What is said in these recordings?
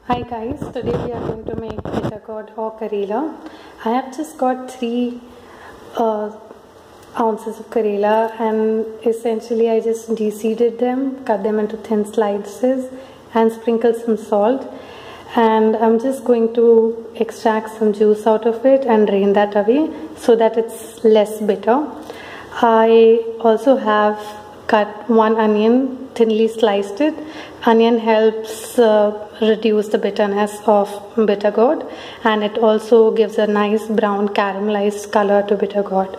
Hi guys, today we are going to make bitter gourd or Karela. I have just got 3 ounces of Karela, and essentially I just de-seeded them, cut them into thin slices and sprinkled some salt, and I'm just going to extract some juice out of it and drain that away so that it's less bitter. I also have cut 1 onion, thinly sliced it. Onion helps reduce the bitterness of bitter gourd, and it also gives a nice brown caramelized color to bitter gourd.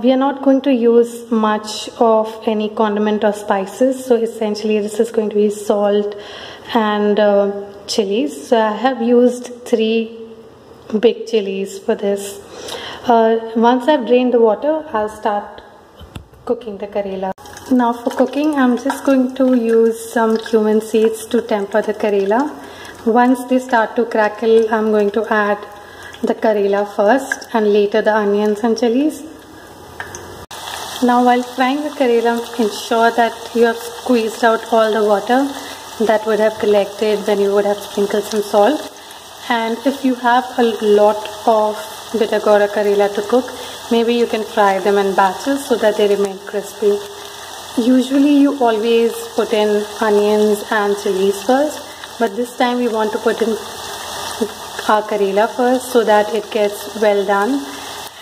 We are not going to use much of any condiment or spices, so essentially this is going to be salt and chilies. So I have used 3 big chilies for this. Once I've drained the water, I'll start cooking the Karela. Now for cooking, I'm just going to use some cumin seeds to temper the Karela. Once they start to crackle, I'm going to add the Karela first and later the onions and chilies. Now while frying the Karela, ensure that you have squeezed out all the water that would have collected when you would have sprinkled some salt. And if you have a lot of bitter gourd or Karela to cook, maybe you can fry them in batches so that they remain crispy. Usually you always put in onions and chilies first, but this time we want to put in our Karela first so that it gets well done,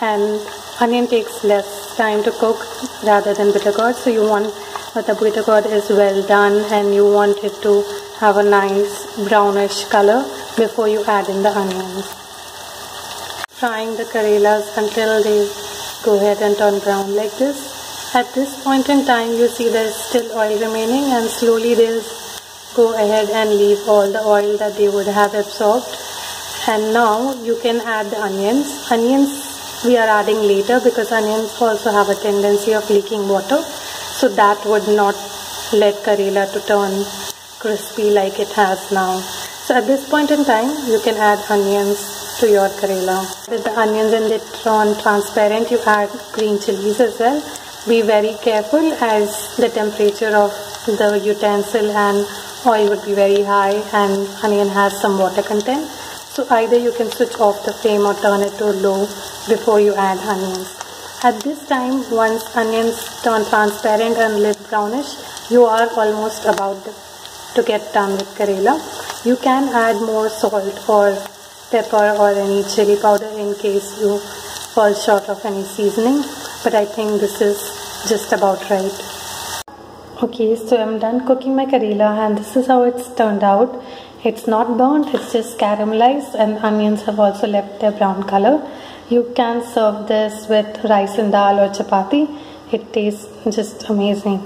and onion takes less time to cook rather than bitter gourd, so you want that the bitter gourd is well done and you want it to have a nice brownish color before you add in the onions. Frying the Karelas until they go ahead and turn brown like this. At this point in time, you see there's still oil remaining, and slowly they'll go ahead and leave all the oil that they would have absorbed. And now you can add the onions. Onions we are adding later because onions also have a tendency of leaking water, so that would not let Karela to turn crispy like it has now. So at this point in time, you can add onions to your Karela. With the onions and they turn transparent, you add green chilies as well. Be very careful as the temperature of the utensil and oil would be very high and onion has some water content. So either you can switch off the flame or turn it to low before you add onions. At this time, once onions turn transparent and live brownish, you are almost about to get done with Karela. You can add more salt or pepper or any chili powder in case you fall short of any seasoning, but I think this is just about right. Okay, so I'm done cooking my Karela, and this is how it's turned out. It's not burnt, it's just caramelized, and onions have also left their brown color. You can serve this with rice and dal or chapati. It tastes just amazing.